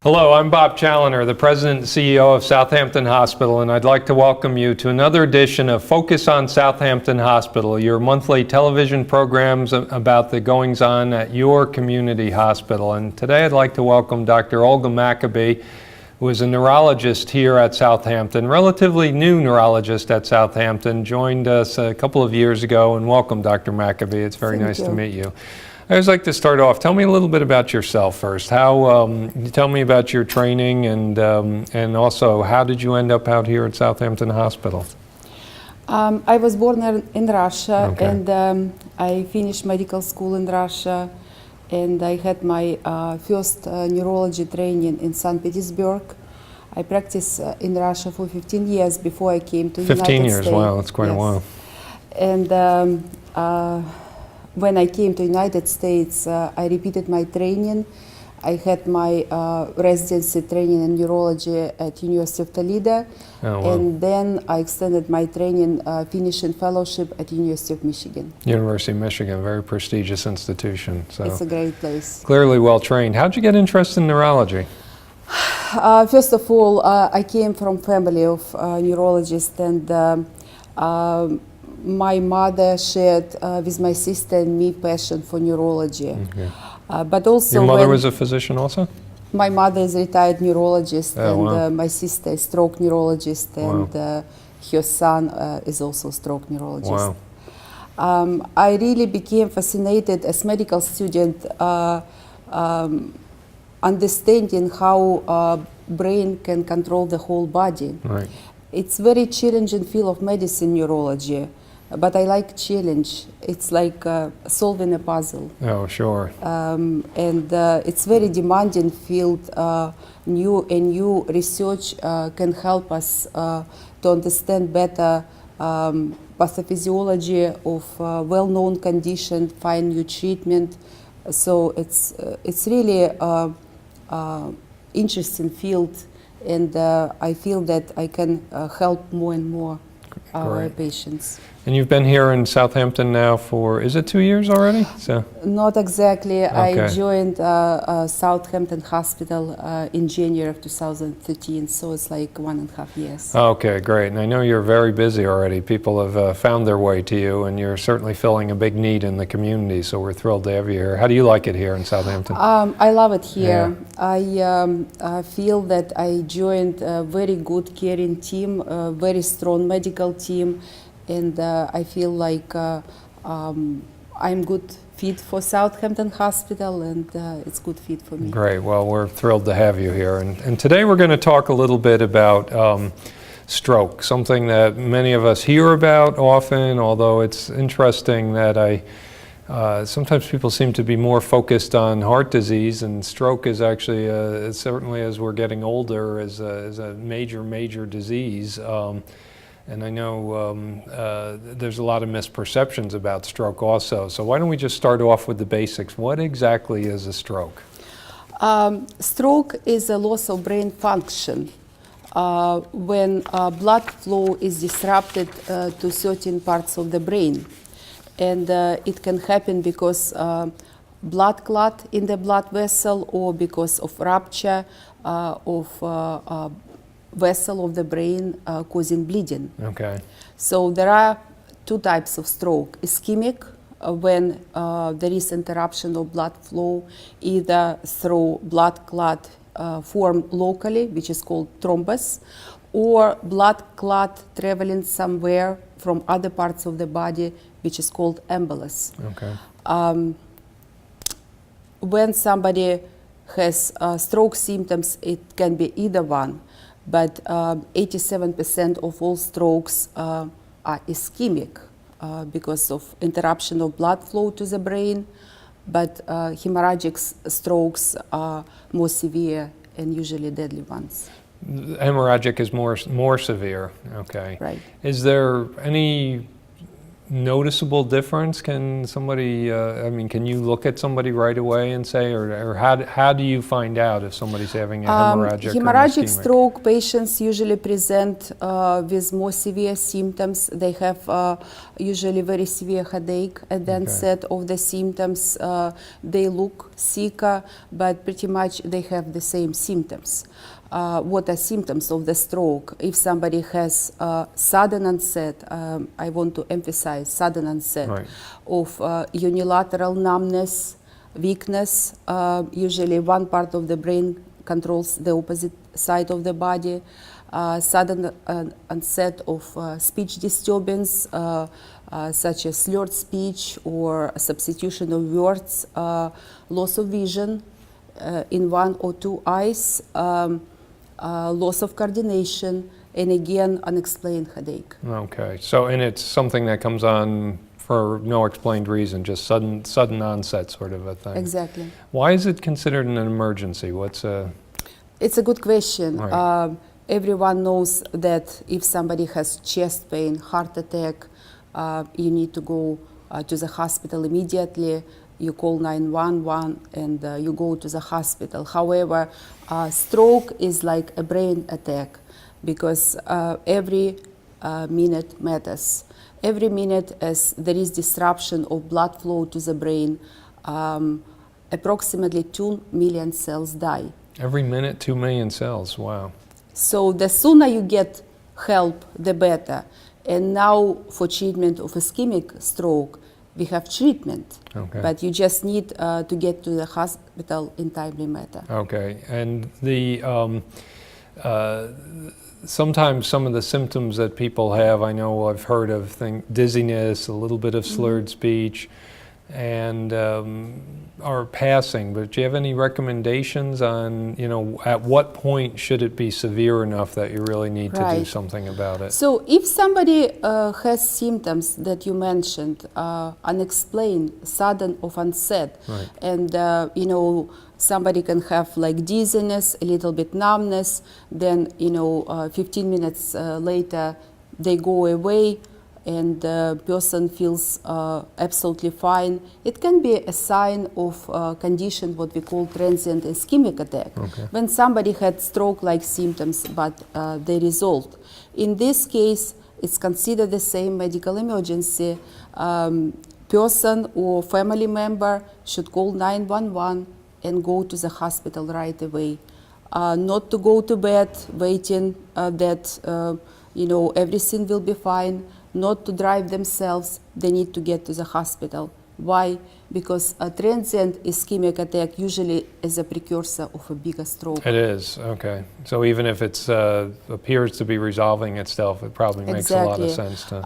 Hello, I'm Bob Challoner, the President and CEO of Southampton Hospital, and I'd like to welcome you to another edition of Focus on Southampton Hospital, your monthly television programs about the goings-on at your community hospital. And today I'd like to welcome Dr. Olga McAbee, who is a neurologist here at Southampton, relatively new neurologist at Southampton, joined us a couple of years ago, and welcome, Dr. McAbee. It's very nice to meet you. I always like to start off. Tell me a little bit about yourself first. Tell me about your training and also how did you end up out here at Southampton Hospital? I was born in Russia, Okay. and I finished medical school in Russia, and I had my first neurology training in St. Petersburg. I practiced in Russia for 15 years before I came to the United States. 15 years, wow, that's quite a while. And when I came to the United States, I repeated my training. I had my residency training in neurology at University of Toledo, and then I extended my training, finishing fellowship at University of Michigan. University of Michigan, very prestigious institution. So it's a great place. Clearly well trained. How'd you get interested in neurology? First of all, I came from family of neurologists, and my mother shared with my sister and me passion for neurology. Okay. But also your mother was a physician also? My mother is a retired neurologist, Oh, and wow. my sister is stroke neurologist, and her son is also a stroke neurologist. Wow. I really became fascinated as medical student, understanding how brain can control the whole body. Right. It's very challenging field of medicine, neurology, but I like challenge. It's like solving a puzzle. Oh, sure. And it's very demanding field. New research can help us to understand better pathophysiology of well-known condition, find new treatment. So it's really interesting field, and I feel that I can help more and more our patients. And you've been here in Southampton now for, is it 2 years already? So. Not exactly. Okay. I joined Southampton Hospital in January of 2013, so it's like 1.5 years. Okay, great. And I know you're very busy already. People have found their way to you, and you're certainly filling a big need in the community, so we're thrilled to have you here. How do you like it here in Southampton? I love it here. Yeah. I feel that I joined a very good caring team, a very strong medical team, and I feel like I'm good fit for Southampton Hospital, and it's good fit for me. Great. Well, we're thrilled to have you here. And today we're going to talk a little bit about stroke, something that many of us hear about often, although it's interesting that sometimes people seem to be more focused on heart disease, and stroke is actually, certainly as we're getting older, is a major disease. And I know there's a lot of misperceptions about stroke also. So why don't we just start off with the basics. What exactly is a stroke? Stroke is a loss of brain function when blood flow is disrupted to certain parts of the brain. And it can happen because blood clot in the blood vessel, or because of rupture of vessel of the brain causing bleeding. Okay. So there are two types of stroke. Ischemic, when there is interruption of blood flow, either through blood clot formed locally, which is called thrombus, or blood clot traveling somewhere from other parts of the body, which is called embolus. Okay. When somebody has stroke symptoms, it can be either one. But 87% of all strokes are ischemic because of interruption of blood flow to the brain, but hemorrhagic strokes are more severe and usually deadly ones. Hemorrhagic is more severe. Okay. Right. Is there any noticeable difference? Can somebody, I mean, can you look at somebody right away and say, or how do you find out if somebody's having a hemorrhagic or an Hemorrhagic ischemic? stroke patients usually present with more severe symptoms. They have usually very severe headache at the onset of the symptoms. They look sicker, but pretty much they have the same symptoms. What are symptoms of the stroke? If somebody has sudden onset, I want to emphasize sudden onset of unilateral numbness, weakness, usually one part of the brain controls the opposite side of the body, sudden onset of speech disturbance, such as slurred speech or substitution of words, loss of vision in one or two eyes, loss of coordination, and again, unexplained headache. Okay, so and it's something that comes on for no explained reason, just sudden onset sort of a thing. Exactly. Why is it considered an emergency? It's a good question. Right. Everyone knows that if somebody has chest pain, heart attack, you need to go to the hospital immediately. You call 911 and you go to the hospital. However, stroke is like a brain attack because every minute matters. Every minute as there is disruption of blood flow to the brain, approximately 2 million cells die. Every minute, 2 million cells, wow. So the sooner you get help, the better. And now for treatment of ischemic stroke, we have treatment, but you just need to get to the hospital in timely manner. Okay, and sometimes some of the symptoms that people have, I know I've heard of dizziness, a little bit of slurred speech, and are passing, but do you have any recommendations on, at what point should it be severe enough that you really need to do something about it? So if somebody has symptoms that you mentioned, unexplained, sudden of onset, and somebody can have like dizziness, a little bit numbness, then 15 minutes later they go away, and the person feels absolutely fine. It can be a sign of a condition what we call transient ischemic attack, when somebody had stroke-like symptoms but they resolved. In this case, it's considered the same medical emergency. Person or family member should call 911 and go to the hospital right away. Not to go to bed waiting that everything will be fine. Not to drive themselves, they need to get to the hospital. Why? Because a transient ischemic attack usually is a precursor of a bigger stroke. It is, okay. So even if it appears to be resolving itself, it probably makes a lot of sense to...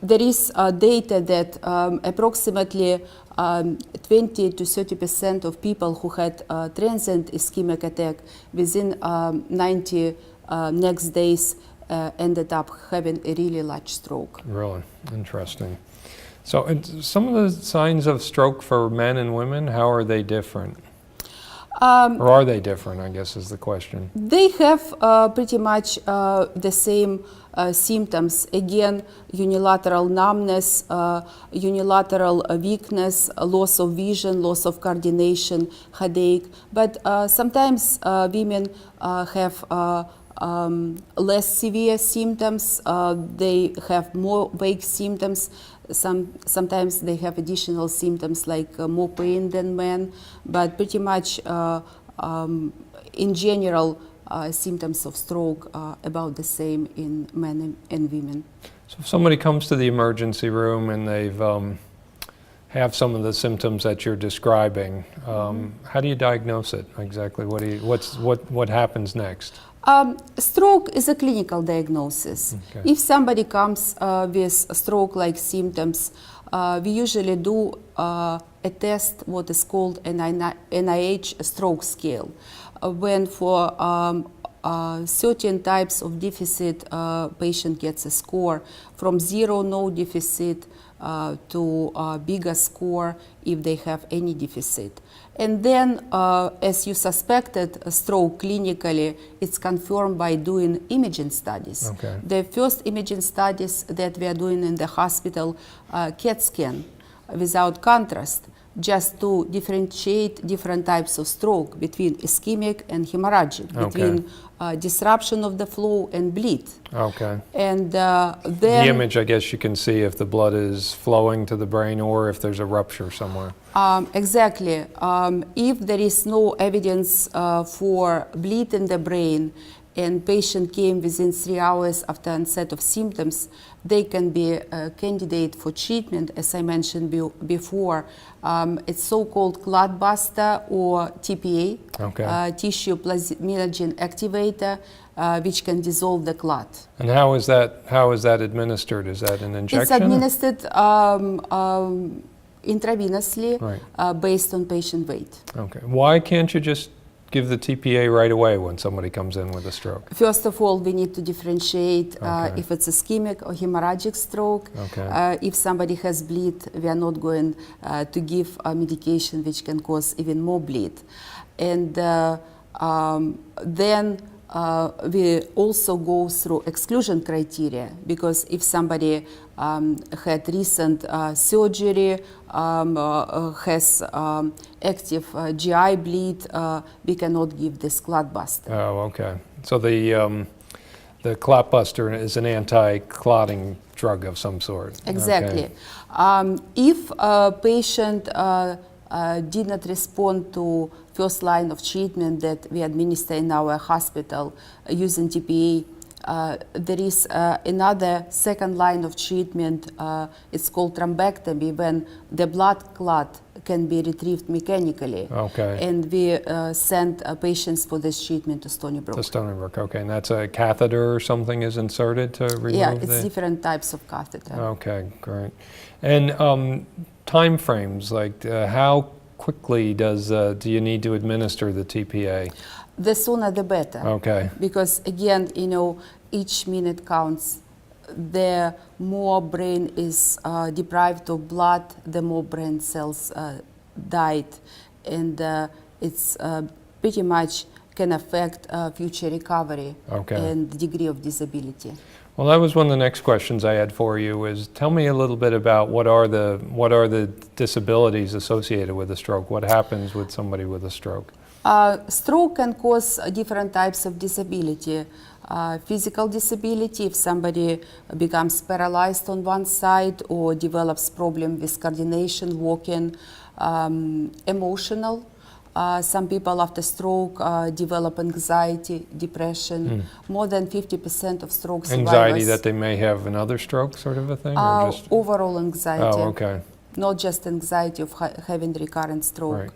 There is data that approximately 20 to 30% of people who had transient ischemic attack within 90 next days ended up having a really large stroke. Really interesting. So some of the signs of stroke for men and women, how are they different? Or are they different, I guess is the question. They have pretty much the same symptoms. Again, unilateral numbness, unilateral weakness, loss of vision, loss of coordination, headache. But sometimes women have less severe symptoms. They have more vague symptoms. Sometimes they have additional symptoms like more pain than men, but pretty much in general symptoms of stroke are about the same in men and women. So if somebody comes to the emergency room and they've have some of the symptoms that you're describing, how do you diagnose it exactly? What happens next? Stroke is a clinical diagnosis. If somebody comes with stroke-like symptoms, we usually do a test, what is called an NIH stroke scale, when for certain types of deficit, patient gets a score from 0, no deficit, to a bigger score if they have any deficit. And then, as you suspected, a stroke clinically, it's confirmed by doing imaging studies. Okay. The first imaging studies that we are doing in the hospital, CAT scan without contrast, just to differentiate different types of stroke between ischemic and hemorrhagic, between disruption of the flow and bleed. Okay. And The then image, I guess you can see if the blood is flowing to the brain or if there's a rupture somewhere. Exactly. If there is no evidence for bleed in the brain and patient came within 3 hours after onset of symptoms, they can be a candidate for treatment, as I mentioned before. It's so-called clot buster or TPA, Okay. tissue plasminogen activator, which can dissolve the clot. And how is that administered? Is that an injection? It's administered intravenously, Right. based on patient weight. Okay. Why can't you just give the TPA right away when somebody comes in with a stroke? First of all, we need to differentiate Okay. if it's ischemic or hemorrhagic stroke. Okay. If somebody has bleed, we are not going to give a medication which can cause even more bleed. And then we also go through exclusion criteria, because if somebody had recent surgery, has active GI bleed, we cannot give this clot buster. Oh, okay. So the clot buster is an anti-clotting drug of some sort. Exactly. Okay. If a patient did not respond to first line of treatment that we administer in our hospital using TPA, there is another second line of treatment. It's called thrombectomy, when the blood clot can be retrieved mechanically. Okay. And we send patients for this treatment to Stony Brook. To Stony Brook, okay. And that's a catheter or something is inserted to remove Yeah, it's different types of catheter. Okay, great. And time frames, like how quickly do you need to administer the TPA? The sooner the better. Okay. Because again, each minute counts. The more brain is deprived of blood, the more brain cells died, and it's pretty much can affect future recovery and degree of disability. Well, that was one of the next questions I had for you. Is tell me a little bit about what are the disabilities associated with a stroke? What happens with somebody with a stroke? Stroke can cause different types of disability. Physical disability, if somebody becomes paralyzed on one side or develops problem with coordination, walking. Emotional. Some people after stroke develop anxiety, depression. More than 50% of stroke survivors. Anxiety that they may have another stroke, sort of a thing? Or just overall anxiety. Oh, okay. Not just anxiety of having recurrent stroke.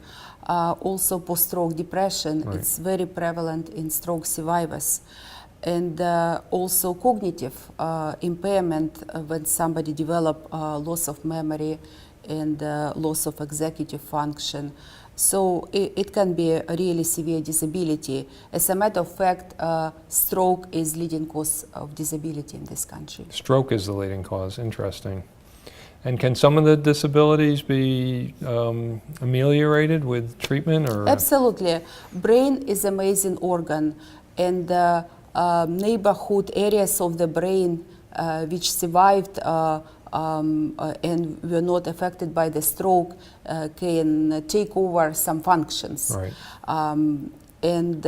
Right. Also post-stroke depression. Right. It's very prevalent in stroke survivors. And also cognitive impairment when somebody develop loss of memory and loss of executive function. So it can be a really severe disability. As a matter of fact, stroke is leading cause of disability in this country. Stroke is the leading cause. Interesting. And can some of the disabilities be ameliorated with treatment? Or? Absolutely. Brain is an amazing organ, and neighborhood areas of the brain which survived and were not affected by the stroke can take over some functions. Right. And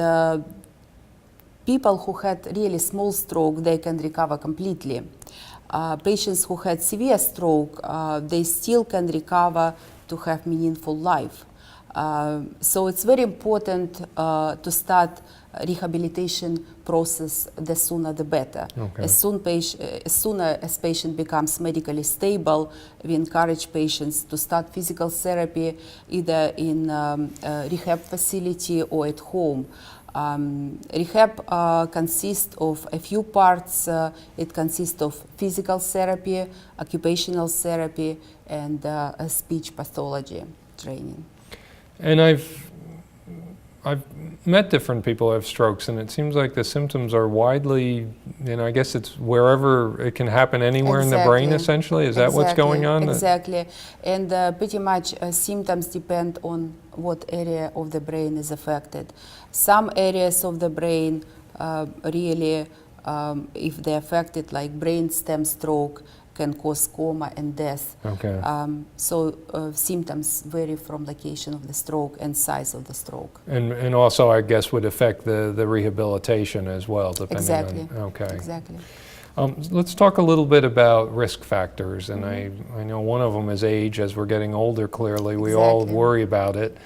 people who had really small stroke, they can recover completely. Patients who had severe stroke, they still can recover to have meaningful life. So it's very important to start rehabilitation process the sooner the better. Okay. As soon as patient becomes medically stable, we encourage patients to start physical therapy either in a rehab facility or at home. Rehab consists of a few parts. It consists of physical therapy, occupational therapy, and speech pathology training. And I've met different people who have strokes, and it seems like the symptoms are widely, I guess it's wherever it can happen, anywhere in the brain, Exactly. essentially. Is that what's going on? Exactly. And pretty much symptoms depend on what area of the brain is affected. Some areas of the brain really, if they're affected, like brainstem stroke, can cause coma and death. Okay. So symptoms vary from location of the stroke and size of the stroke. And also, I guess, would affect the rehabilitation as well, depending Exactly. on... Okay. Exactly. Let's talk a little bit about risk factors, and I know one of them is age. As we're getting older, clearly, we all Exactly. worry about it.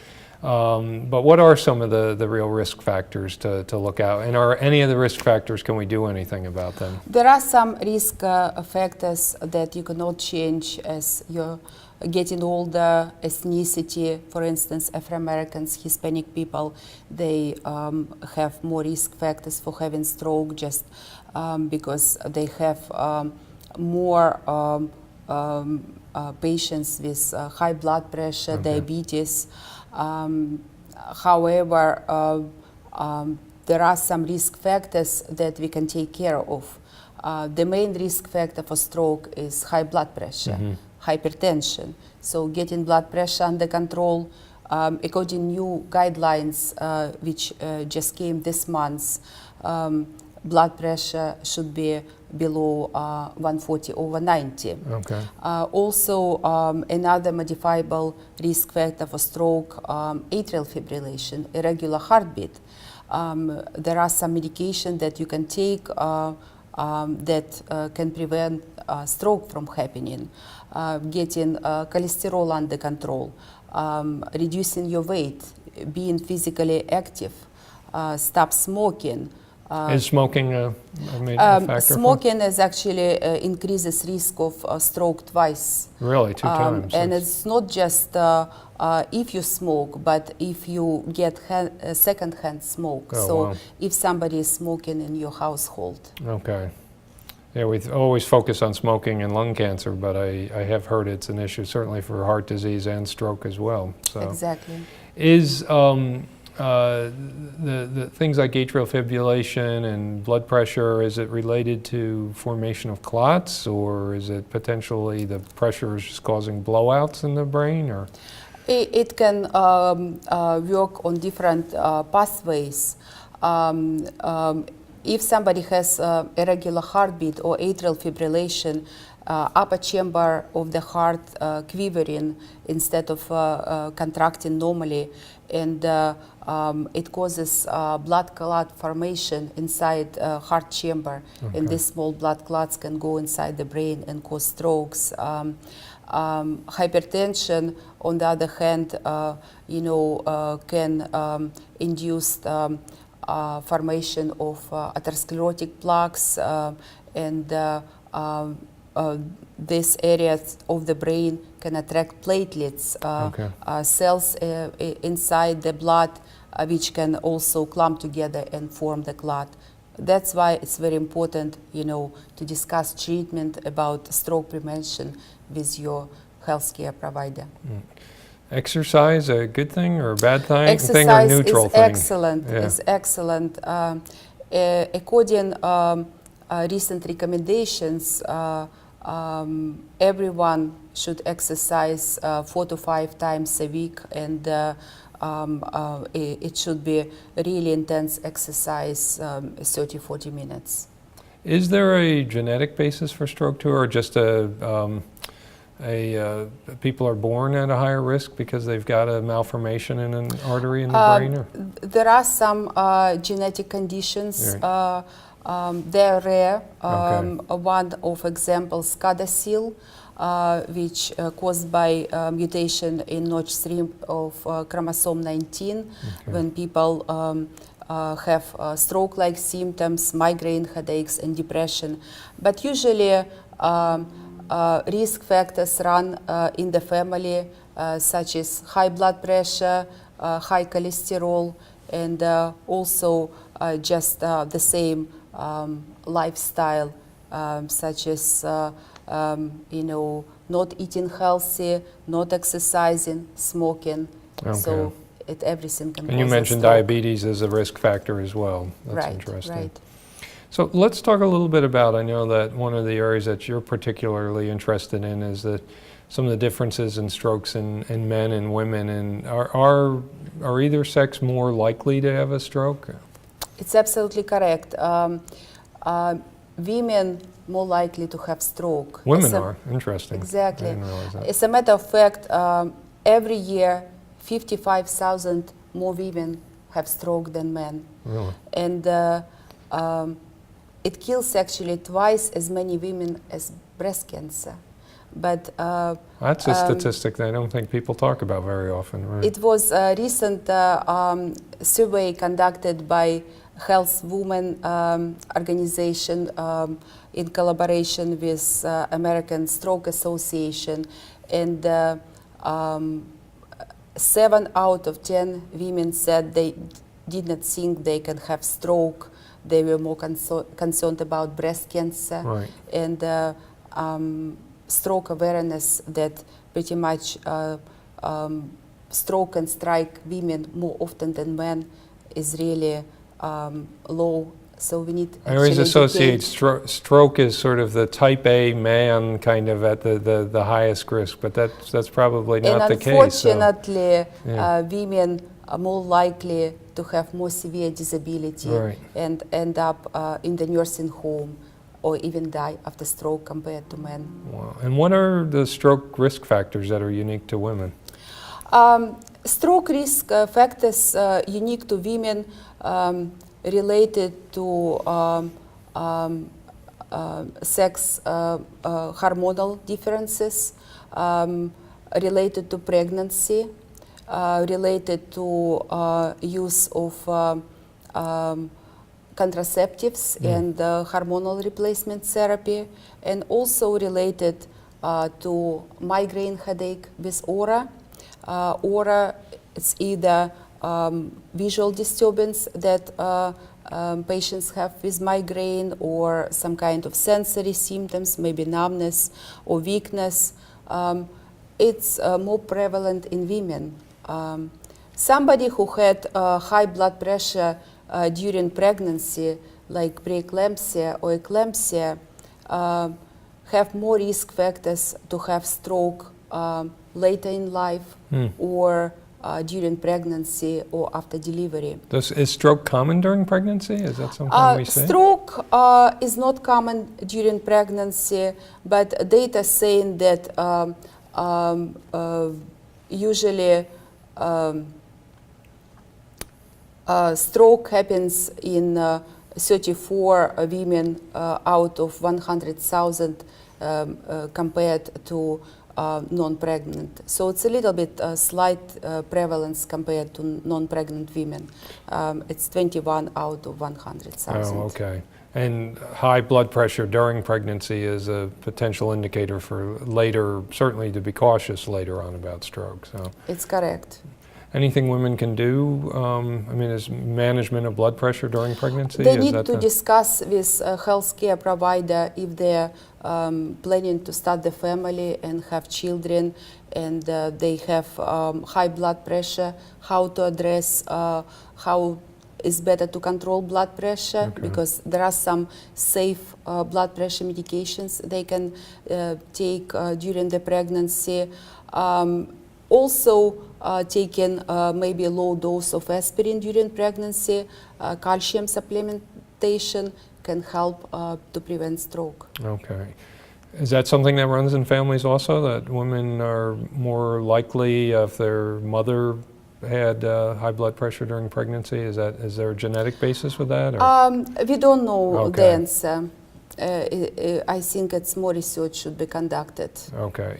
But what are some of the real risk factors to look out? And are any of the risk factors, can we do anything about them? There are some risk factors that you cannot change as you're getting older. Ethnicity, for instance, Afro-Americans, Hispanic people, they have more risk factors for having stroke just because they have more patients with high blood pressure, diabetes. However, there are some risk factors that we can take care of. The main risk factor for stroke is high blood pressure, hypertension. So getting blood pressure under control, according to new guidelines which just came this month, blood pressure should be below 140/90. Okay. Also, another modifiable risk factor for stroke, atrial fibrillation, irregular heartbeat. There are some medication that you can take that can prevent stroke from happening. Getting cholesterol under control, reducing your weight, being physically active, stop smoking. Is smoking a major factor? Smoking is actually increases risk of stroke twice. Really, 2 times? And it's not just if you smoke, but if you get second-hand smoke. Oh, so wow. if somebody is smoking in your household. Okay. Yeah, we always focus on smoking and lung cancer, but I have heard it's an issue certainly for heart disease and stroke as well. So Exactly. is the things like atrial fibrillation and blood pressure, is it related to formation of clots, or is it potentially the pressure is just causing blowouts in the brain? Or It can work on different pathways. If somebody has irregular heartbeat or atrial fibrillation, upper chamber of the heart quivering instead of contracting normally, and it causes blood clot formation inside heart chamber, and these small blood clots can go inside the brain and cause strokes. Hypertension, on the other hand, can induce formation of atherosclerotic plaques, and these areas of the brain can attract platelets, cells inside the blood, which can also clump together and form the clot. That's why it's very important, to discuss treatment about stroke prevention with your healthcare provider. exercise a good thing or a bad thing? Exercise or neutral is thing? excellent. Yeah. Is excellent. According recent recommendations, everyone should exercise 4 to 5 times a week, and it should be really intense exercise, 30-40 minutes. Is there a genetic basis for stroke too, or just people are born at a higher risk because they've got a malformation in an artery in the brain? Or? There are some genetic conditions. They're rare. One of examples, CADASIL, which caused by mutation in notch 3 of chromosome 19, when people have stroke-like symptoms, migraine, headaches, and depression. But usually, risk factors run in the family, such as high blood pressure, high cholesterol, and also just the same lifestyle, such as not eating healthy, not exercising, smoking. So everything can And you cause a mentioned stroke. diabetes as a risk factor as well. That's Right, interesting. right. So let's talk a little bit about, I know that one of the areas that you're particularly interested in is some of the differences in strokes in men and women. And are either sex more likely to have a stroke? It's absolutely correct. Women more likely to have stroke. Women are. Interesting. Exactly. I didn't realize that. As a matter of fact, every year 55,000 more women have stroke than men. Really? And it kills actually twice as many women as breast cancer. But That's a statistic that I don't think people talk about very often, right? it was a recent survey conducted by Health Women organization in collaboration with American Stroke Association, and 7 out of 10 women said they did not think they can have stroke. They were more concerned about breast cancer. Right. And stroke awareness that pretty much stroke can strike women more often than men is really low. So we need I always actually associate educate. stroke as sort of the type A man kind of at the highest risk, but that's probably not And the case. So. unfortunately, Yeah. women are more likely to have more severe disability Right. and end up in the nursing home or even die after stroke compared to men. Wow. And what are the stroke risk factors that are unique to women? Stroke risk factors unique to women related to sex hormonal differences, related to pregnancy, related to use of contraceptives and hormonal replacement therapy, and also related to migraine headache with aura. Aura, it's either visual disturbance that patients have with migraine, or some kind of sensory symptoms, maybe numbness or weakness. It's more prevalent in women. Somebody who had high blood pressure during pregnancy, like preeclampsia or eclampsia, have more risk factors to have stroke later in life or during pregnancy or after delivery. Is stroke common during pregnancy? Is that something we say? Stroke is not common during pregnancy, but data saying that usually stroke happens in 34 women out of 100,000 compared to non-pregnant. So it's a little bit slight prevalence compared to non-pregnant women. It's 21 out of 100,000. Oh, okay. And high blood pressure during pregnancy is a potential indicator for later, certainly to be cautious later on about stroke. So, It's correct. anything women can do? I mean, is management of blood pressure during pregnancy? They is need that to discuss with a healthcare provider if they're planning to start the family and have children, and they have high blood pressure, how to address how it's better to control blood pressure, because there are some safe blood pressure medications they can take during the pregnancy. Also, taking maybe a low dose of aspirin during pregnancy, calcium supplementation can help to prevent stroke. Okay. Is that something that runs in families also, that women are more likely if their mother had high blood pressure during pregnancy? Is there a genetic basis with that? Or? We don't know Okay. the answer. I think it's more research should be conducted. Okay.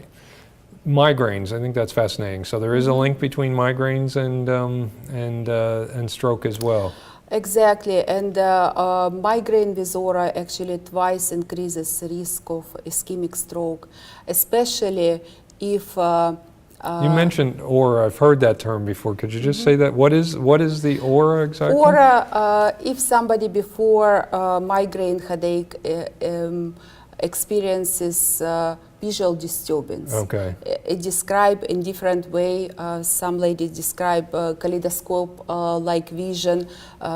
Migraines, I think that's fascinating. So there is a link between migraines and stroke as well. Exactly, and migraine with aura actually twice increases risk of ischemic stroke, especially if you mentioned aura. I've heard that term before. Could you just say that? What is the aura exactly? Aura, if somebody before migraine headache experiences visual disturbance. Okay. It describe in different way. Some ladies describe kaleidoscope-like vision.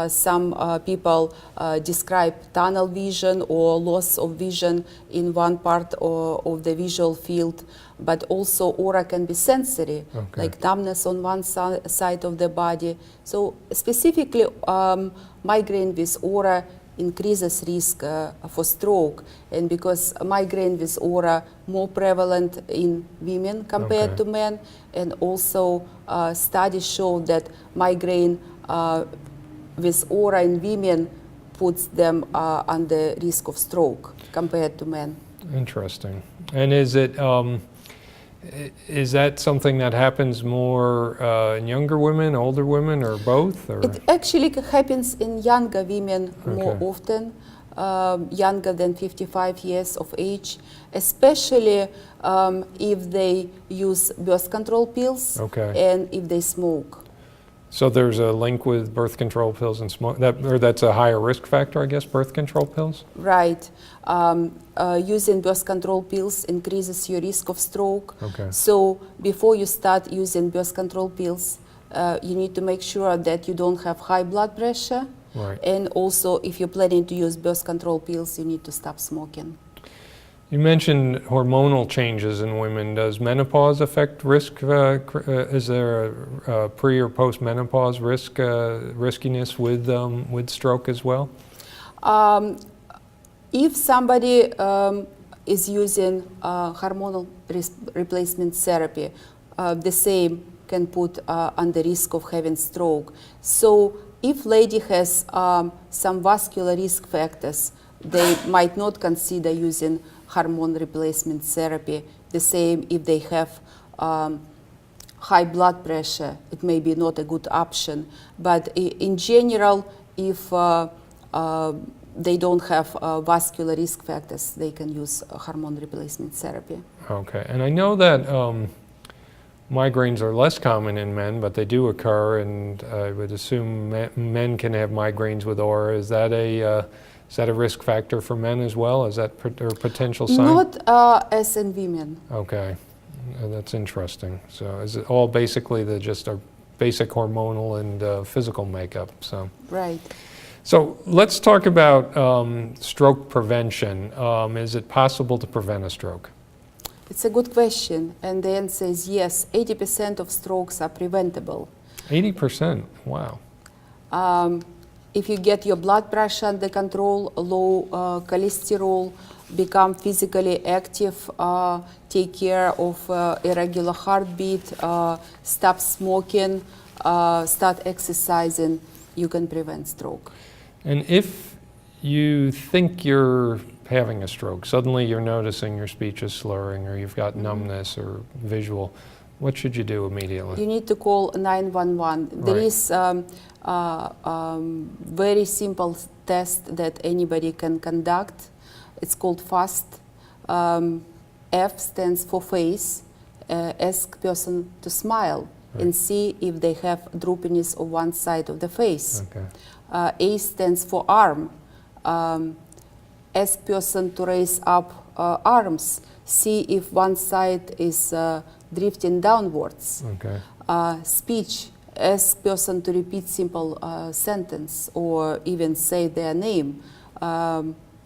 Some people describe tunnel vision or loss of vision in one part of the visual field. But also aura can be sensory, like numbness on one side of the body. So specifically, migraine with aura increases risk for stroke, and because migraine with aura more prevalent in women compared to men, and also studies show that migraine with aura in women puts them under risk of stroke compared to men. Interesting. And is that something that happens more in younger women, older women, or both? Or? It actually happens in younger women more often, younger than 55 years of age, especially if they use birth control pills and if they smoke. So there's a link with birth control pills and smoke, that's a higher risk factor, I guess, birth control pills? Right. Using birth control pills increases your risk of stroke. So before you start using birth control pills, you need to make sure that you don't have high blood pressure. And also, if you're planning to use birth control pills, you need to stop smoking. You mentioned hormonal changes in women. Does menopause affect risk? Is there a pre or post menopause riskiness with stroke as well? If somebody is using hormonal replacement therapy, the same can put under risk of having stroke. So if lady has some vascular risk factors, they might not consider using hormone replacement therapy. The same if they have high blood pressure, it may be not a good option. But in general, if they don't have vascular risk factors, they can use hormone replacement therapy. Okay, and I know that migraines are less common in men, but they do occur, and I would assume men can have migraines with aura. Is that a risk factor for men as well? Is that a potential sign? Not as in women. Okay, that's interesting. So is it all basically just a basic hormonal and physical makeup? So right. So let's talk about stroke prevention. Is it possible to prevent a stroke? It's a good question, and the answer is yes. 80% of strokes are preventable. 80%? Wow. If you get your blood pressure under control, low cholesterol, become physically active, take care of irregular heartbeat, stop smoking, start exercising, you can prevent stroke. And if you think you're having a stroke, suddenly you're noticing your speech is slurring, or you've got numbness or visual, what should you do immediately? You need to call 911. Right. There is very simple test that anybody can conduct. It's called FAST. F stands for face. Ask person to smile and see if they have droopiness of one side of the face. A stands for arm. Ask person to raise up arms. See if one side is drifting downwards. Speech. Ask person to repeat simple sentence or even say their name.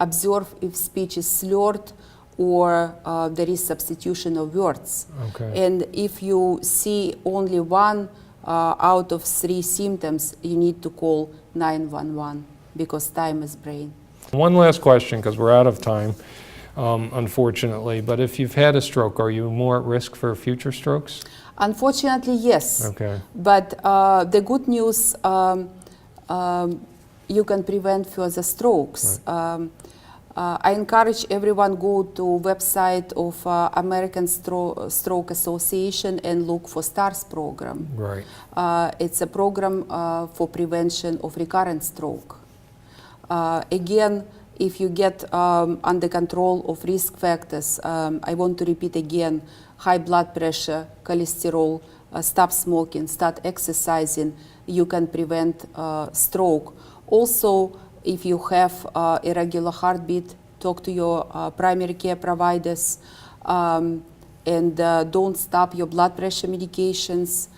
Observe if speech is slurred or there is substitution of words. And if you see only one out of 3 symptoms, you need to call 911 because time is brain. One last question, because we're out of time, unfortunately, but if you've had a stroke, are you more at risk for future strokes? Unfortunately, yes. But the good news, you can prevent further strokes. I encourage everyone go to website of American Stroke Association and look for STARS program. It's a program for prevention of recurrent stroke. Again, if you get under control of risk factors, I want to repeat again, high blood pressure, cholesterol, stop smoking, start exercising, you can prevent stroke. Also, if you have irregular heartbeat, talk to your primary care providers. and don't stop your blood pressure medications.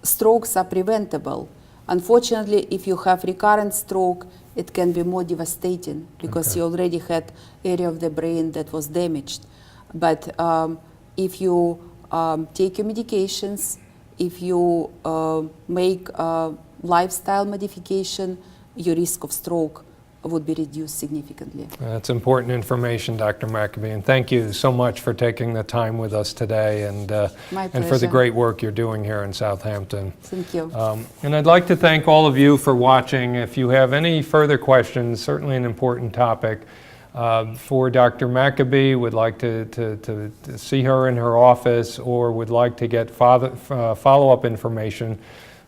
Strokes are preventable. Unfortunately, if you have recurrent stroke, it can be more devastating because you already had area of the brain that was damaged. But if you take your medications, if you make lifestyle modification, your risk of stroke would be reduced significantly. That's important information, Dr. McAbee, and thank you so much for taking the time with us today and for the great work you're doing here in Southampton. Thank you. And I'd like to thank all of you for watching. If you have any further questions, certainly an important topic for Dr. McAbee, would like to see her in her office or would like to get follow-up information,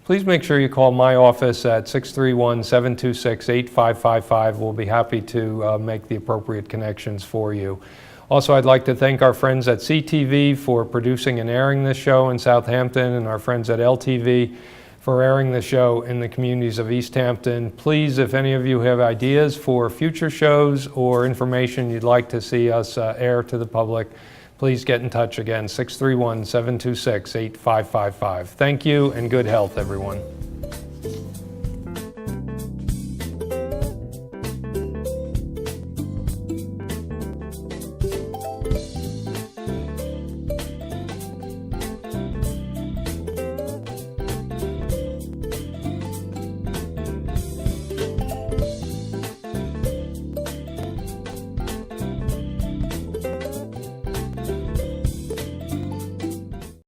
please make sure you call my office at 631-726-8555. We'll be happy to make the appropriate connections for you. Also, I'd like to thank our friends at CTV for producing and airing this show in Southampton, and our friends at LTV for airing the show in the communities of East Hampton. Please, if any of you have ideas for future shows or information you'd like to see us air to the public, please get in touch again, 631-726-8555. Thank you and good health, everyone.